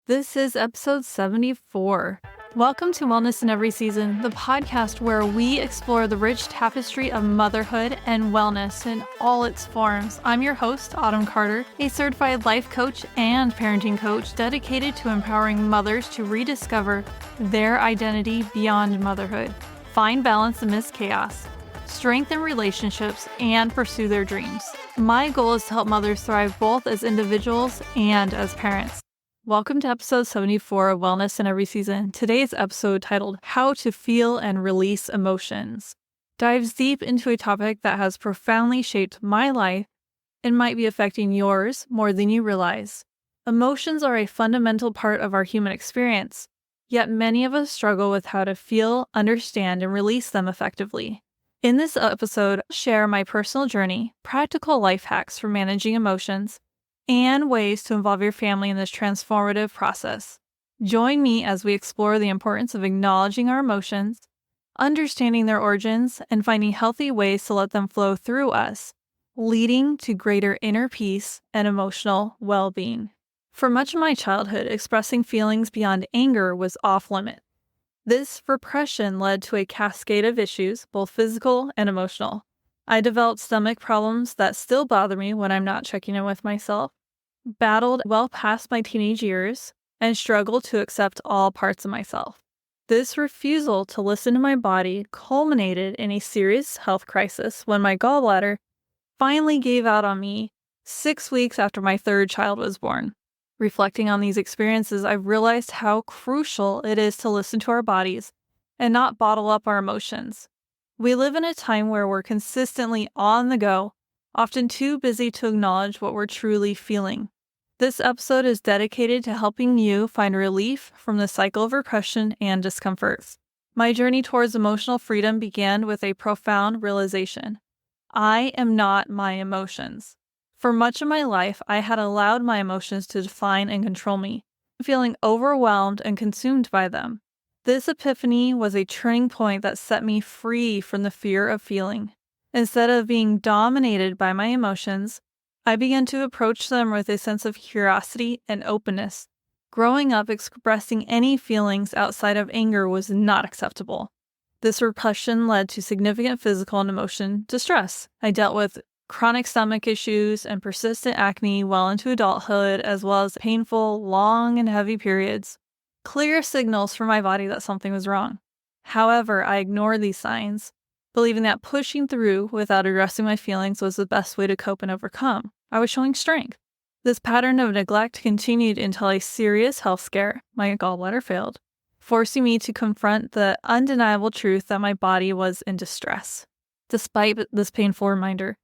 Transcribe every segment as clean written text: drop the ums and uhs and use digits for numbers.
This is episode 74. Welcome to Wellness in Every Season, the podcast where we explore the rich tapestry of motherhood and wellness in all its forms. I'm your host, Autumn Carter, a certified life coach and parenting coach dedicated to empowering mothers to rediscover their identity beyond motherhood, find balance amidst chaos, strengthen relationships, and pursue their dreams. My goal is to help mothers thrive both as individuals and as parents. Welcome to episode 74 of Wellness in Every Season. Today's episode, titled How to Feel and Release Emotions, dives deep into a topic that has profoundly shaped my life and might be affecting yours more than you realize. Emotions are a fundamental part of our human experience, yet many of us struggle with how to feel, understand, and release them effectively. In this episode, I'll share my personal journey, practical life hacks for managing emotions, and ways to involve your family in this transformative process. Join me as we explore the importance of acknowledging our emotions, understanding their origins, and finding healthy ways to let them flow through us, leading to greater inner peace and emotional well-being. For much of my childhood, expressing feelings beyond anger was off-limit. This repression led to a cascade of issues, both physical and emotional. I developed stomach problems that still bother me when I'm not checking in with myself, battled well past my teenage years, and struggled to accept all parts of myself. This refusal to listen to my body culminated in a serious health crisis when my gallbladder finally gave out on me 6 weeks after my third child was born. Reflecting on these experiences, I've realized how crucial it is to listen to our bodies and not bottle up our emotions. We live in a time where we're consistently on the go, often too busy to acknowledge what we're truly feeling. This episode is dedicated to helping you find relief from the cycle of repression and discomfort. My journey towards emotional freedom began with a profound realization. I am not my emotions. For much of my life, I had allowed my emotions to define and control me, feeling overwhelmed and consumed by them. This epiphany was a turning point that set me free from the fear of feeling. Instead of being dominated by my emotions, I began to approach them with a sense of curiosity and openness. Growing up, expressing any feelings outside of anger was not acceptable. This repression led to significant physical and emotional distress. I dealt with chronic stomach issues and persistent acne well into adulthood, as well as painful, long and heavy periods. Clear signals for my body that something was wrong. However, I ignored these signs, believing that pushing through without addressing my feelings was the best way to cope and overcome. I was showing strength. This pattern of neglect continued until a serious health scare, my gallbladder failed, forcing me to confront the undeniable truth that my body was in distress. Despite this painful reminder,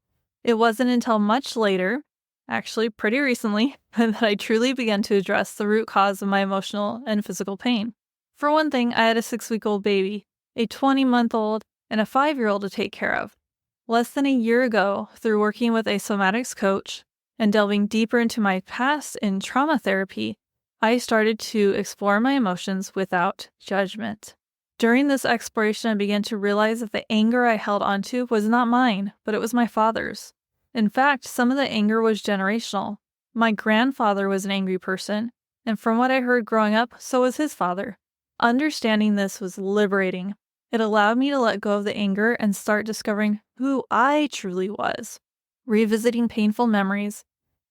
it wasn't until much later, actually pretty recently, that I truly began to address the root cause of my emotional and physical pain. For one thing, I had a 6-week-old baby, a 20-month-old, and a 5-year-old to take care of. Less than a year ago, through working with a somatics coach and delving deeper into my past in trauma therapy, I started to explore my emotions without judgment. During this exploration, I began to realize that the anger I held onto was not mine, but it was my father's. In fact, some of the anger was generational. My grandfather was an angry person, and from what I heard growing up, so was his father. Understanding this was liberating. It allowed me to let go of the anger and start discovering who I truly was. Revisiting painful memories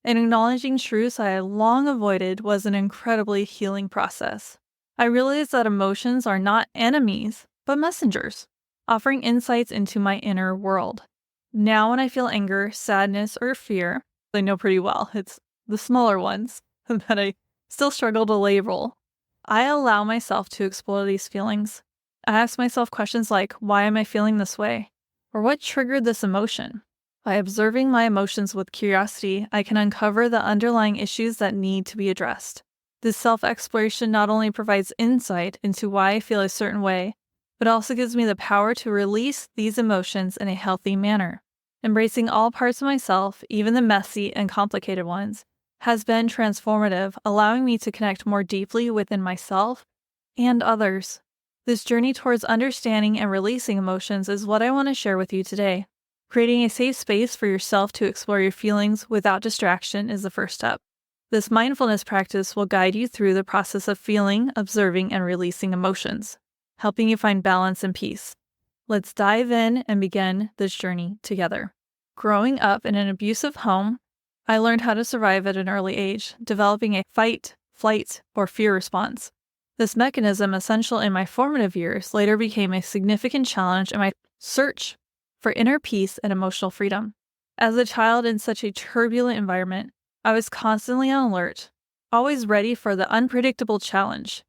and acknowledging truths I had long avoided was an incredibly healing process. I realized that emotions are not enemies, but messengers, offering insights into my inner world. Now when I feel anger, sadness, or fear, I know pretty well it's the smaller ones that I still struggle to label. I allow myself to explore these feelings. I ask myself questions like, why am I feeling this way? Or what triggered this emotion? By observing my emotions with curiosity, I can uncover the underlying issues that need to be addressed. This self-exploration not only provides insight into why I feel a certain way, but also gives me the power to release these emotions in a healthy manner. Embracing all parts of myself, even the messy and complicated ones, has been transformative, allowing me to connect more deeply within myself and others. This journey towards understanding and releasing emotions is what I want to share with you today. Creating a safe space for yourself to explore your feelings without distraction is the first step. This mindfulness practice will guide you through the process of feeling, observing, and releasing emotions, helping you find balance and peace. Let's dive in and begin this journey together. Growing up in an abusive home, I learned how to survive at an early age, developing a fight, flight, or fear response. This mechanism, essential in my formative years, later became a significant challenge in my search for inner peace and emotional freedom. As a child in such a turbulent environment, I was constantly on alert, always ready for the unpredictable challenge.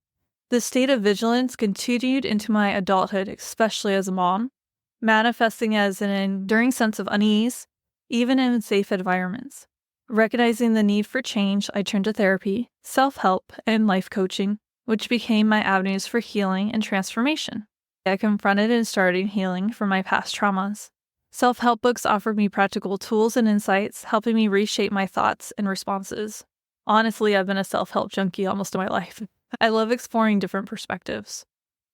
This state of vigilance continued into my adulthood, especially as a mom, manifesting as an enduring sense of unease, even in safe environments. Recognizing the need for change, I turned to therapy, self-help, and life coaching, which became my avenues for healing and transformation. I confronted and started healing from my past traumas. Self-help books offered me practical tools and insights, helping me reshape my thoughts and responses. Honestly, I've been a self-help junkie almost my life. I love exploring different perspectives.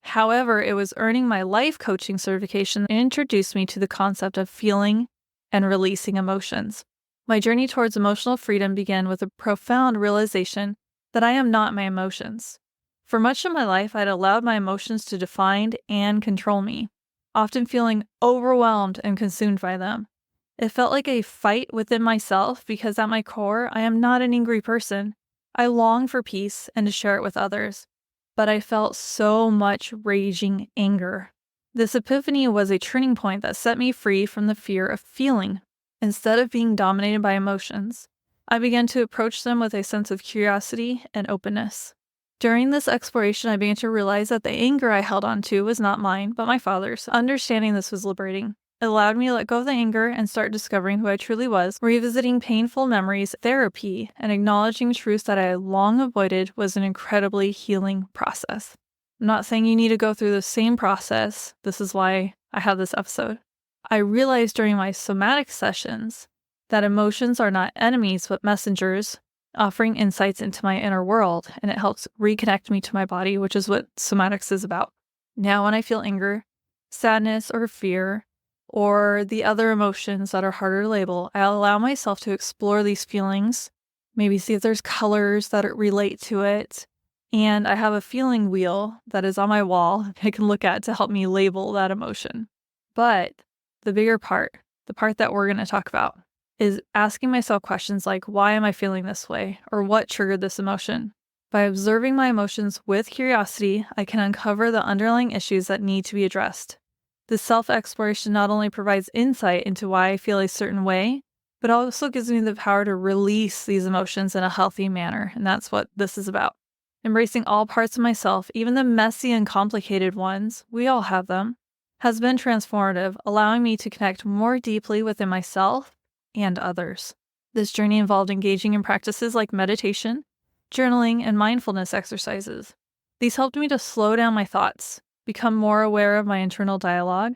However, it was earning my life coaching certification that introduced me to the concept of feeling and releasing emotions. My journey towards emotional freedom began with a profound realization that I am not my emotions. For much of my life, I'd allowed my emotions to define and control me, often feeling overwhelmed and consumed by them. It felt like a fight within myself because at my core, I am not an angry person. I long for peace and to share it with others, but I felt so much raging anger. This epiphany was a turning point that set me free from the fear of feeling. Instead of being dominated by emotions, I began to approach them with a sense of curiosity and openness. During this exploration, I began to realize that the anger I held on to was not mine, but my father's. Understanding this was liberating. It allowed me to let go of the anger and start discovering who I truly was, revisiting painful memories, therapy, and acknowledging truths that I had long avoided was an incredibly healing process. I'm not saying you need to go through the same process. This is why I have this episode. I realized during my somatic sessions that emotions are not enemies, but messengers, offering insights into my inner world, and it helps reconnect me to my body, which is what somatics is about. Now, when I feel anger, sadness, or fear, or the other emotions that are harder to label, I allow myself to explore these feelings, maybe see if there's colors that relate to it, and I have a feeling wheel that is on my wall I can look at to help me label that emotion. But the bigger part, the part that we're going to talk about, is asking myself questions like, why am I feeling this way? Or what triggered this emotion? By observing my emotions with curiosity, I can uncover the underlying issues that need to be addressed. This self-exploration not only provides insight into why I feel a certain way, but also gives me the power to release these emotions in a healthy manner. And that's what this is about. Embracing all parts of myself, even the messy and complicated ones, we all have them, has been transformative, allowing me to connect more deeply within myself and others. This journey involved engaging in practices like meditation, journaling, and mindfulness exercises. These helped me to slow down my thoughts, become more aware of my internal dialogue,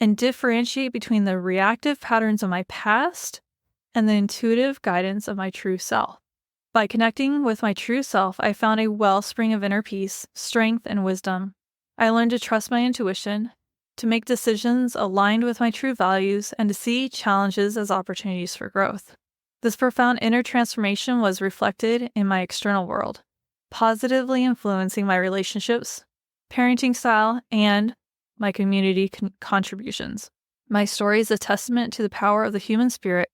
and differentiate between the reactive patterns of my past and the intuitive guidance of my true self. By connecting with my true self, I found a wellspring of inner peace, strength, and wisdom. I learned to trust my intuition, to make decisions aligned with my true values, and to see challenges as opportunities for growth. This profound inner transformation was reflected in my external world, positively influencing my relationships, parenting style, and my community contributions. My story is a testament to the power of the human spirit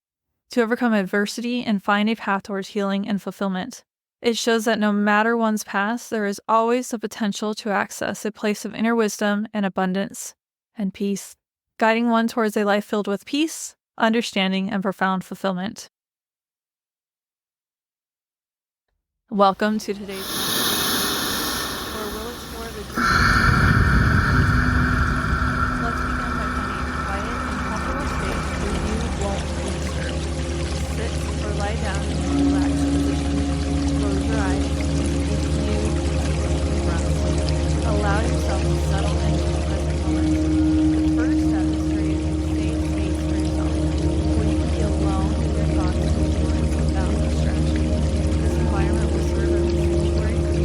to overcome adversity and find a path towards healing and fulfillment. It shows that no matter one's past, there is always the potential to access a place of inner wisdom and abundance and peace, guiding one towards a life filled with peace, understanding, and profound fulfillment. Welcome to today's conversation, where we'll explore the Let's begin by finding a quiet and comfortable space where you won't be disturbed. Sit or lie down in a relaxed position. Close your eyes and take a few breaths. Allow yourself to settle into the present moment. The first step is to create a safe space for yourself, where you can be alone with your thoughts and feelings without distraction. This environment will serve as a sanctuary for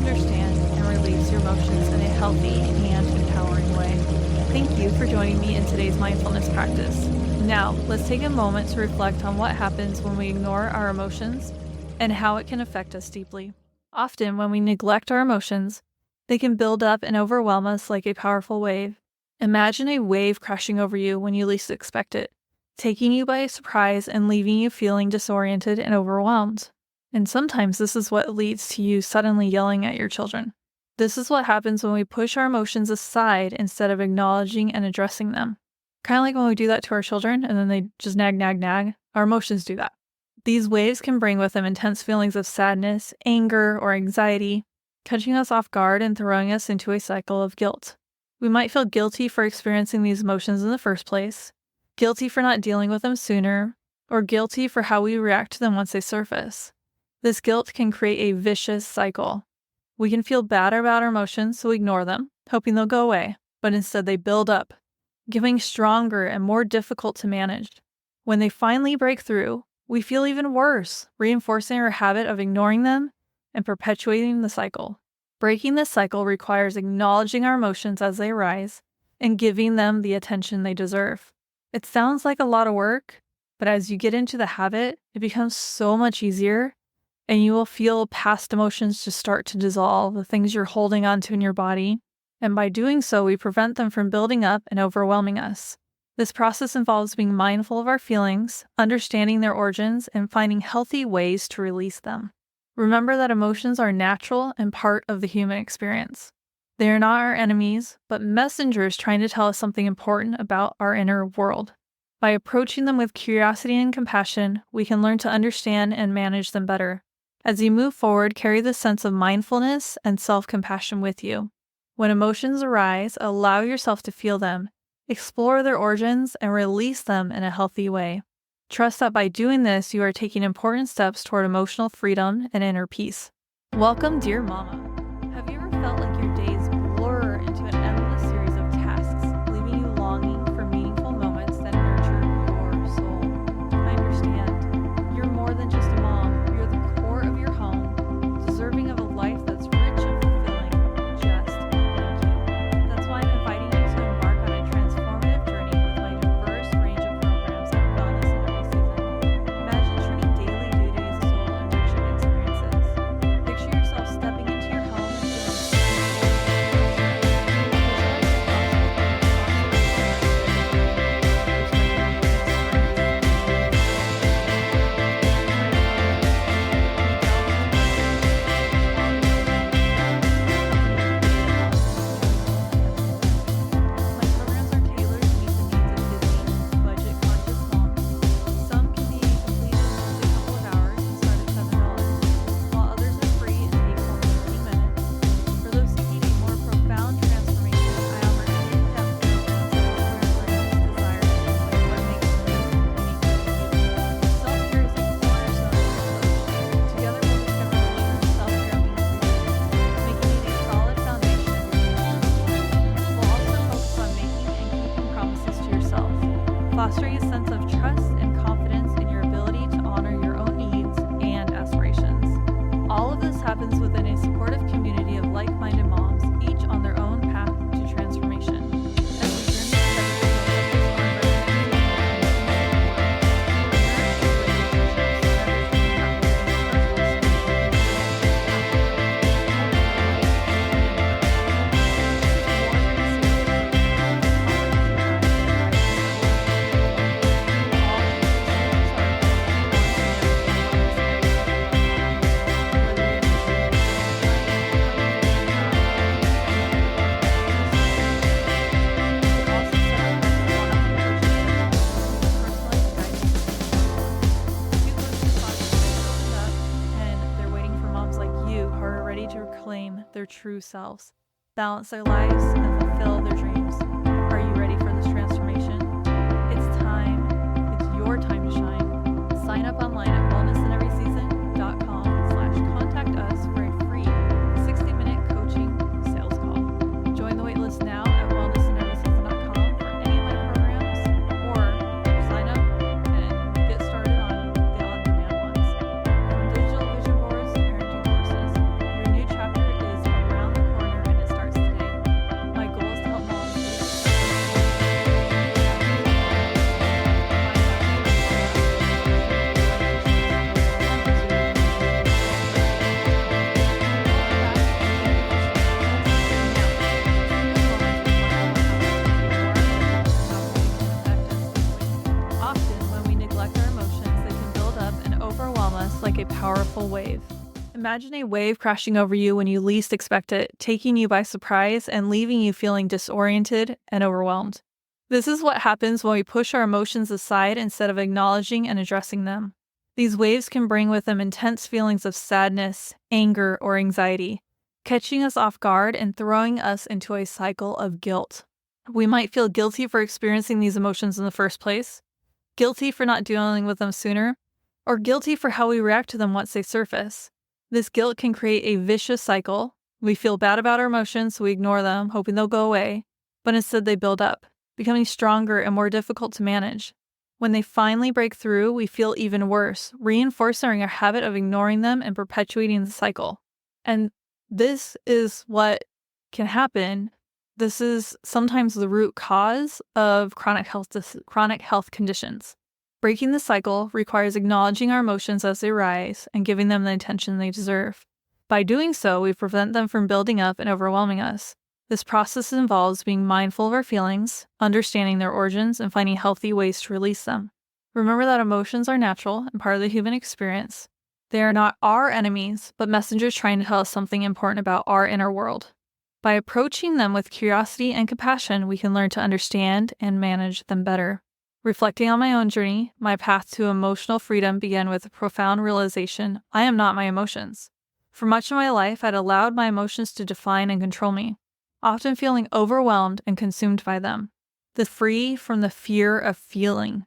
understand and release your emotions in a healthy and empowering way. Thank you for joining me in today's mindfulness practice. Now, let's take a moment to reflect on what happens when we ignore our emotions and how it can affect us deeply. Often, when we neglect our emotions, they can build up and overwhelm us like a powerful wave. Imagine a wave crashing over you when you least expect it, taking you by surprise and leaving you feeling disoriented and overwhelmed. And sometimes this is what leads to you suddenly yelling at your children. This is what happens when we push our emotions aside instead of acknowledging and addressing them. Kind of like when we do that to our children and then they just nag. Our emotions do that. These waves can bring with them intense feelings of sadness, anger, or anxiety, catching us off guard and throwing us into a cycle of guilt. We might feel guilty for experiencing these emotions in the first place, guilty for not dealing with them sooner, or guilty for how we react to them once they surface. This guilt can create a vicious cycle. We can feel bad about our emotions, so we ignore them, hoping they'll go away, but instead they build up, getting stronger and more difficult to manage. When they finally break through, we feel even worse, reinforcing our habit of ignoring them and perpetuating the cycle. Breaking this cycle requires acknowledging our emotions as they arise and giving them the attention they deserve. It sounds like a lot of work, but as you get into the habit, it becomes so much easier, and you will feel past emotions just start to dissolve, the things you're holding onto in your body. And by doing so, we prevent them from building up and overwhelming us. This process involves being mindful of our feelings, understanding their origins, and finding healthy ways to release them. Remember that emotions are natural and part of the human experience. They are not our enemies, but messengers trying to tell us something important about our inner world. By approaching them with curiosity and compassion, we can learn to understand and manage them better. As you move forward, carry this sense of mindfulness and self-compassion with you. When emotions arise, allow yourself to feel them, explore their origins, and release them in a healthy way. Trust that by doing this, you are taking important steps toward emotional freedom and inner peace. Welcome, dear Mama. Have you ever felt like your days blur into an endless series of tasks, leaving you longing for meaningful moments that nurture your soul? I understand. You're more than just a mom. You're the core of your home, deserving of a life that's rich and fulfilling, just like you. That's why I'm inviting you to embark on a transformative journey with my diverse range of programs at Wellness in Every Season. Imagine turning daily duties to soul-enriching experiences. Picture yourself stepping into your home and fostering a sense of trust and confidence in your ability to honor your own needs and aspirations. All of this happens within a supportive community of like-minded moms, each on their own path to transformation. Their true selves, balance their lives, and fulfill their dreams. Are you ready for this transformation? It's time. It's your time to shine. Sign up online at wellnessineveryseason.com/contact us for a free 60-minute coaching sales call. Join the waitlist now at wellnessineveryseason.com for any of my programs, or sign up and get started on the on-demand ones. From digital vision boards to parenting courses, your new chapter is wave. Imagine a wave crashing over you when you least expect it, taking you by surprise and leaving you feeling disoriented and overwhelmed. This is what happens when we push our emotions aside instead of acknowledging and addressing them. These waves can bring with them intense feelings of sadness, anger, or anxiety, catching us off guard and throwing us into a cycle of guilt. We might feel guilty for experiencing these emotions in the first place, guilty for not dealing with them sooner, or guilty for how we react to them once they surface. This guilt can create a vicious cycle. We feel bad about our emotions, so we ignore them, hoping they'll go away, but instead they build up, becoming stronger and more difficult to manage. When they finally break through, we feel even worse, reinforcing our habit of ignoring them and perpetuating the cycle. And this is what can happen. This is sometimes the root cause of chronic health conditions. Breaking the cycle requires acknowledging our emotions as they rise and giving them the attention they deserve. By doing so, we prevent them from building up and overwhelming us. This process involves being mindful of our feelings, understanding their origins, and finding healthy ways to release them. Remember that emotions are natural and part of the human experience. They are not our enemies, but messengers trying to tell us something important about our inner world. By approaching them with curiosity and compassion, we can learn to understand and manage them better. Reflecting on my own journey, my path to emotional freedom began with a profound realization: I am not my emotions. For much of my life, I'd allowed my emotions to define and control me, often feeling overwhelmed and consumed by them. Free from the fear of feeling.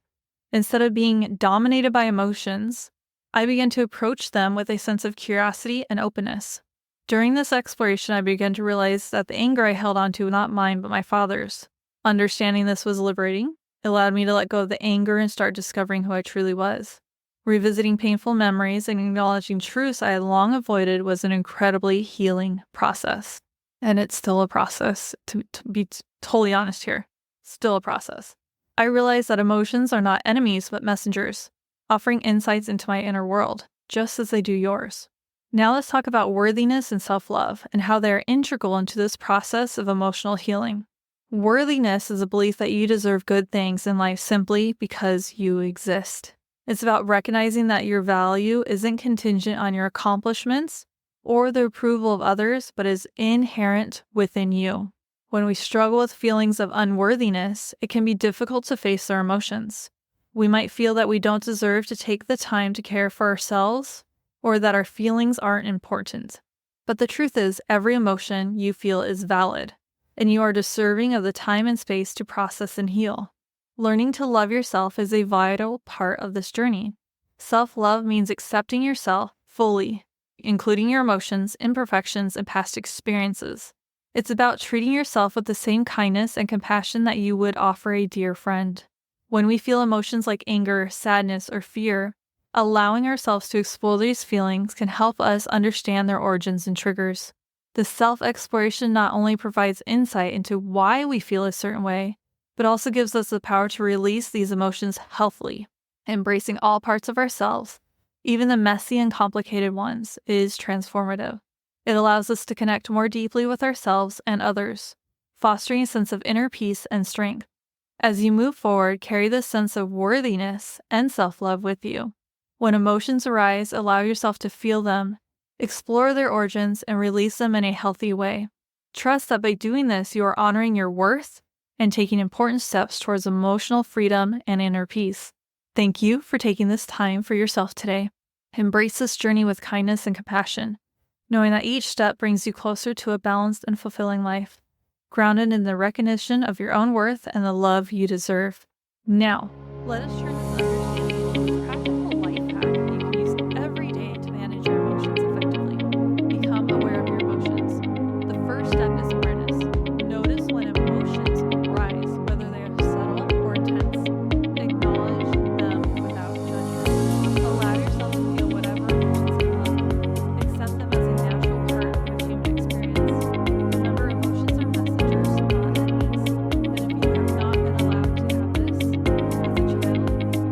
Instead of being dominated by emotions, I began to approach them with a sense of curiosity and openness. During this exploration, I began to realize that the anger I held onto was not mine but my father's. Understanding this was liberating. It allowed me to let go of the anger and start discovering who I truly was. Revisiting painful memories and acknowledging truths I had long avoided was an incredibly healing process. And it's still a process, to be totally honest here. Still a process. I realized that emotions are not enemies but messengers, offering insights into my inner world, just as they do yours. Now let's talk about worthiness and self-love and how they are integral into this process of emotional healing. Worthiness is a belief that you deserve good things in life simply because you exist. It's about recognizing that your value isn't contingent on your accomplishments or the approval of others, but is inherent within you. When we struggle with feelings of unworthiness, it can be difficult to face our emotions. We might feel that we don't deserve to take the time to care for ourselves, or that our feelings aren't important. But the truth is, every emotion you feel is valid, and you are deserving of the time and space to process and heal. Learning to love yourself is a vital part of this journey. Self-love means accepting yourself fully, including your emotions, imperfections, and past experiences. It's about treating yourself with the same kindness and compassion that you would offer a dear friend. When we feel emotions like anger, sadness, or fear, allowing ourselves to explore these feelings can help us understand their origins and triggers. The self-exploration not only provides insight into why we feel a certain way, but also gives us the power to release these emotions healthily. Embracing all parts of ourselves, even the messy and complicated ones, is transformative. It allows us to connect more deeply with ourselves and others, fostering a sense of inner peace and strength. As you move forward, carry this sense of worthiness and self-love with you. When emotions arise, allow yourself to feel them, explore their origins, and release them in a healthy way. Trust that by doing this, you are honoring your worth and taking important steps towards emotional freedom and inner peace. Thank you for taking this time for yourself today. Embrace this journey with kindness and compassion, knowing that each step brings you closer to a balanced and fulfilling life, grounded in the recognition of your own worth and the love you deserve. Now, let us turn this understanding into a practical life hack that you can use every day to manage your emotions effectively. Become aware of your emotions. The first step is awareness. Notice when emotions arise, whether they are subtle or intense. Acknowledge them without judgment. Allow yourself to feel whatever emotions come up. Accept them as a natural part of your human experience. Remember, emotions are messengers, not enemies. And if you have not been allowed to have this as a child,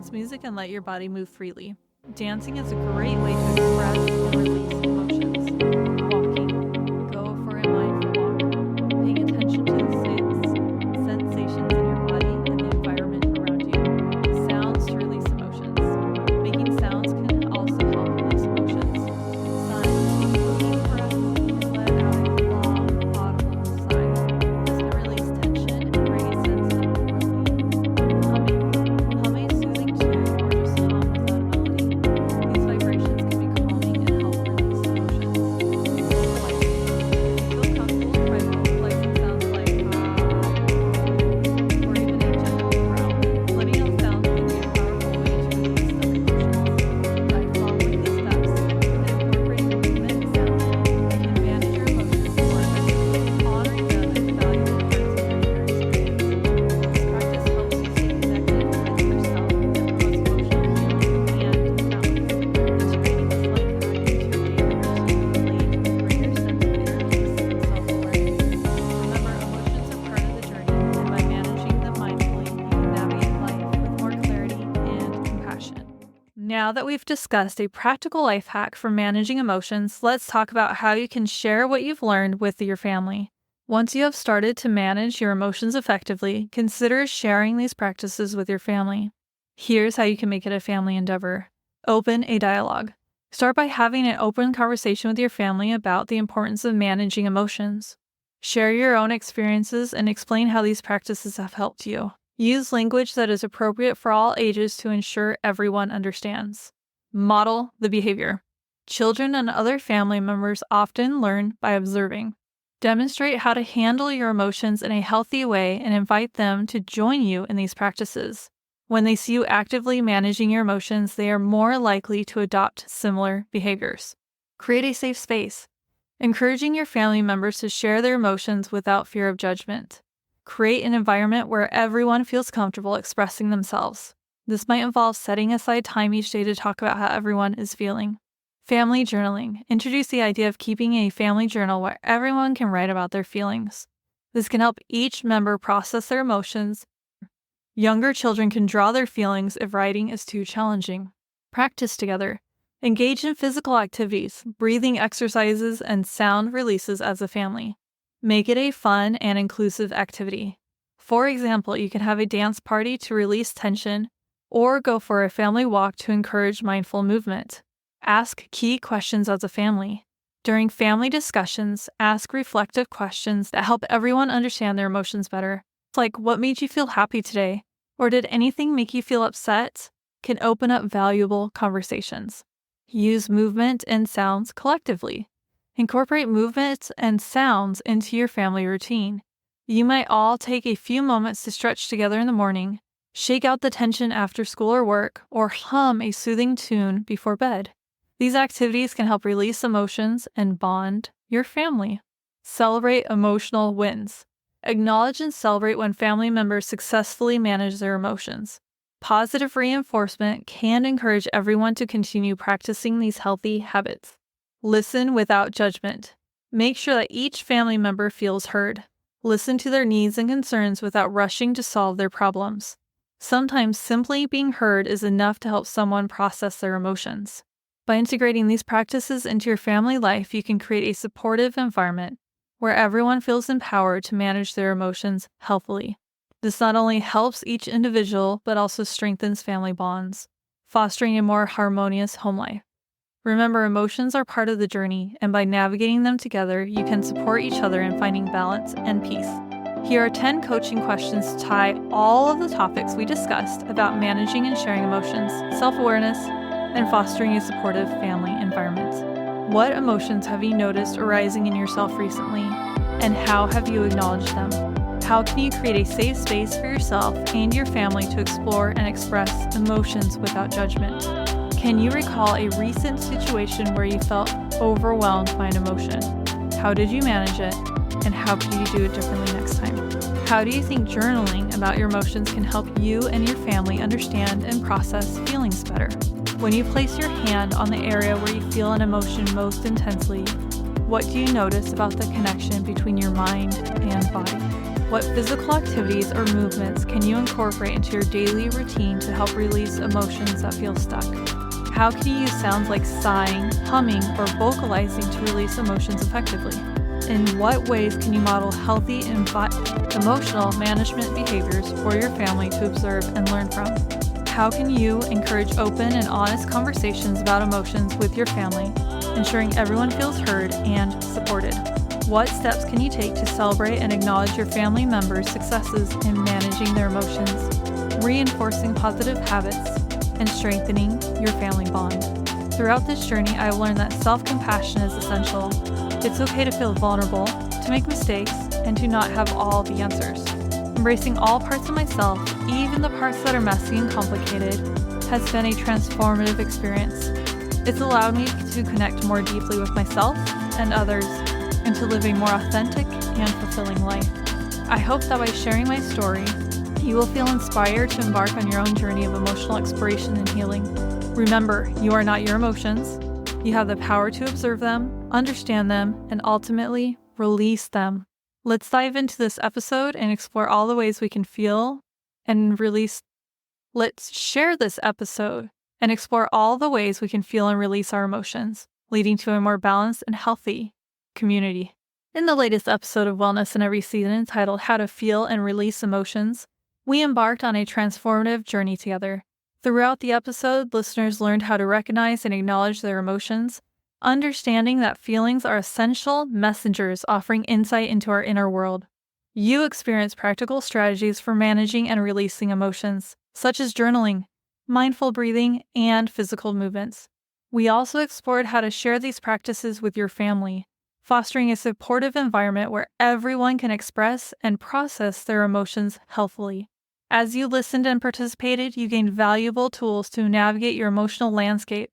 dance music and let your body move freely. Dancing is a great way to express and release emotions. Walking. Go for a mindful walk. Paying attention to the sensations in your body and the environment around you. Sounds to release emotions. Making sounds can also help release emotions. Sighs. Deep breath and let out a long, audible sigh. This can release tension and bring a sense of relief. Humming. Hum a soothing tune or just hum without a melody. These vibrations can be calming and help release emotions. Vocalizing. If you feel comfortable, try vocalizing sounds like or even a gentle growl. Letting out sounds can be a powerful way to release those emotions. By following these steps and incorporating movement and sound, you can manage your emotions more effectively, honoring them as valuable parts of your experience. This practice helps you stay connected with yourself and promotes emotional healing and balance. Integrating this life hack into your daily routine will lead to a greater sense of inner peace and self-awareness. Remember, emotions are part of the journey, and by managing them mindfully, you can navigate life with more clarity and compassion. Now that we've discussed a practical life hack for managing emotions, let's talk about how you can share what you've learned with your family. Once you have started to manage your emotions effectively, consider sharing these practices with your family. Here's how you can make it a family endeavor. Open a dialogue. Start by having an open conversation with your family about the importance of managing emotions. Share your own experiences and explain how these practices have helped you. Use language that is appropriate for all ages to ensure everyone understands. Model the behavior. Children and other family members often learn by observing. Demonstrate how to handle your emotions in a healthy way and invite them to join you in these practices. When they see you actively managing your emotions, they are more likely to adopt similar behaviors. Create a safe space. Encouraging your family members to share their emotions without fear of judgment. Create an environment where everyone feels comfortable expressing themselves. This might involve setting aside time each day to talk about how everyone is feeling. Family journaling. Introduce the idea of keeping a family journal where everyone can write about their feelings. This can help each member process their emotions. Younger children can draw their feelings if writing is too challenging. Practice together. Engage in physical activities, breathing exercises, and sound releases as a family. Make it a fun and inclusive activity. For example, you can have a dance party to release tension, or go for a family walk to encourage mindful movement. Ask key questions as a family. During family discussions, ask reflective questions that help everyone understand their emotions better. Like, what made you feel happy today? Or did anything make you feel upset? Can open up valuable conversations. Use movement and sounds collectively. Incorporate movement and sounds into your family routine. You might all take a few moments to stretch together in the morning, shake out the tension after school or work, or hum a soothing tune before bed. These activities can help release emotions and bond your family. Celebrate emotional wins. Acknowledge and celebrate when family members successfully manage their emotions. Positive reinforcement can encourage everyone to continue practicing these healthy habits. Listen without judgment. Make sure that each family member feels heard. Listen to their needs and concerns without rushing to solve their problems. Sometimes simply being heard is enough to help someone process their emotions. By integrating these practices into your family life, you can create a supportive environment where everyone feels empowered to manage their emotions healthily. This not only helps each individual, but also strengthens family bonds, fostering a more harmonious home life. Remember, emotions are part of the journey, and by navigating them together, you can support each other in finding balance and peace. Here are 10 coaching questions to tie all of the topics we discussed about managing and sharing emotions, self-awareness, and fostering a supportive family environment. What emotions have you noticed arising in yourself recently, and how have you acknowledged them? How can you create a safe space for yourself and your family to explore and express emotions without judgment? Can you recall a recent situation where you felt overwhelmed by an emotion? How did you manage it, and how could you do it differently next time? How do you think journaling about your emotions can help you and your family understand and process feelings better? When you place your hand on the area where you feel an emotion most intensely, what do you notice about the connection between your mind and body? What physical activities or movements can you incorporate into your daily routine to help release emotions that feel stuck? How can you use sounds like sighing, humming, or vocalizing to release emotions effectively? In what ways can you model healthy emotional management behaviors for your family to observe and learn from? How can you encourage open and honest conversations about emotions with your family, ensuring everyone feels heard and supported? What steps can you take to celebrate and acknowledge your family members' successes in managing their emotions, reinforcing positive habits, and strengthening your family bond? Throughout this journey, I will learn that self-compassion is essential. It's okay to feel vulnerable, to make mistakes, and to not have all the answers. Embracing all parts of myself, even the parts that are messy and complicated, has been a transformative experience. It's allowed me to connect more deeply with myself and others, and to live a more authentic and fulfilling life. I hope that by sharing my story, you will feel inspired to embark on your own journey of emotional exploration and healing. Remember, you are not your emotions. You have the power to observe them, understand them, and ultimately release them. Let's dive into this episode and explore all the ways we can feel and release. Let's share this episode and explore all the ways we can feel and release our emotions, leading to a more balanced and healthy community. In the latest episode of Wellness in Every Season, titled How to Feel and Release Emotions, we embarked on a transformative journey together. Throughout the episode, listeners learned how to recognize and acknowledge their emotions, understanding that feelings are essential messengers offering insight into our inner world. You experienced practical strategies for managing and releasing emotions, such as journaling, mindful breathing, and physical movements. We also explored how to share these practices with your family, fostering a supportive environment where everyone can express and process their emotions healthily. As you listened and participated, you gained valuable tools to navigate your emotional landscape,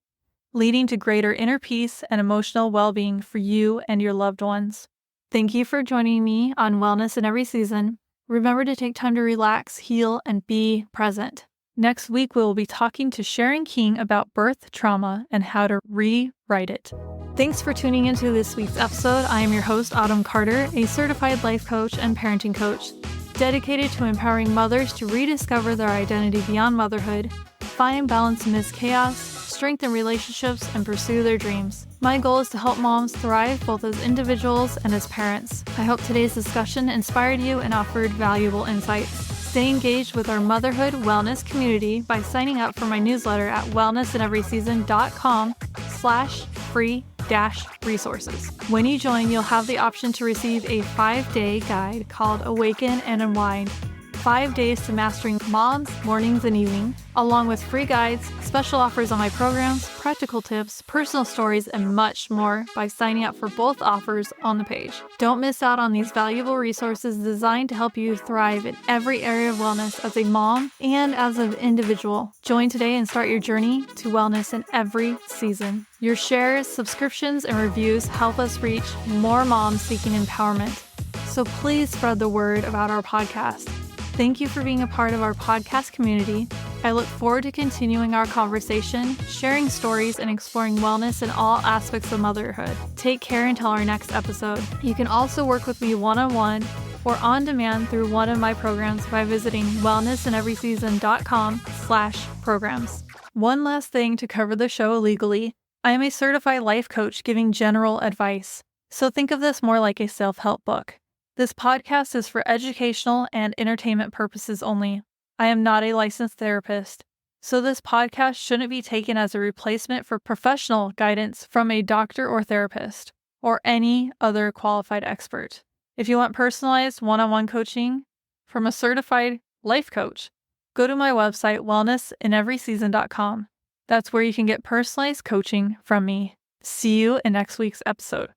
leading to greater inner peace and emotional well-being for you and your loved ones. Thank you for joining me on Wellness in Every Season. Remember to take time to relax, heal, and be present. Next week, we will be talking to Sharon King about birth trauma and how to rewrite it. Thanks for tuning into this week's episode. I am your host, Autumn Carter, a certified life coach and parenting coach, dedicated to empowering mothers to rediscover their identity beyond motherhood, find balance amidst chaos, strengthen relationships, and pursue their dreams. My goal is to help moms thrive both as individuals and as parents. I hope today's discussion inspired you and offered valuable insights. Stay engaged with our motherhood wellness community by signing up for my newsletter at wellnessineveryseason.com/free-resources. When you join, you'll have the option to receive a 5-day guide called Awaken and Unwind, 5 days to mastering mom's mornings and evenings, along with free guides, special offers on my programs, practical tips, personal stories, and much more by signing up for both offers on the page. Don't miss out on these valuable resources designed to help you thrive in every area of wellness as a mom and as an individual. Join today and start your journey to wellness in every season. Your shares, subscriptions, and reviews help us reach more moms seeking empowerment. So please spread the word about our podcast. Thank you for being a part of our podcast community. I look forward to continuing our conversation, sharing stories, and exploring wellness in all aspects of motherhood. Take care until our next episode. You can also work with me one-on-one or on demand through one of my programs by visiting wellnessineveryseason.com/programs. One last thing to cover the show legally. I am a certified life coach giving general advice, so think of this more like a self-help book. This podcast is for educational and entertainment purposes only. I am not a licensed therapist, so this podcast shouldn't be taken as a replacement for professional guidance from a doctor or therapist, or any other qualified expert. If you want personalized one-on-one coaching from a certified life coach, go to my website, wellnessineveryseason.com. That's where you can get personalized coaching from me. See you in next week's episode.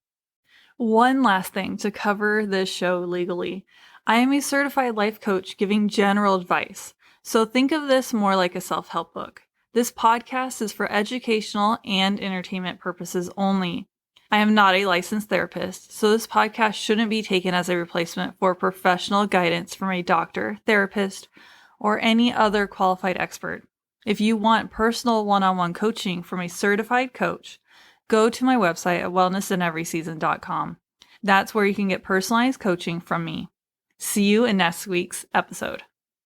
One last thing to cover this show legally. I am a certified life coach giving general advice, so think of this more like a self-help book. This podcast is for educational and entertainment purposes only. I am not a licensed therapist, so this podcast shouldn't be taken as a replacement for professional guidance from a doctor, therapist, or any other qualified expert. If you want personal one-on-one coaching from a certified coach, go to my website at wellnessineveryseason.com. That's where you can get personalized coaching from me. See you in next week's episode.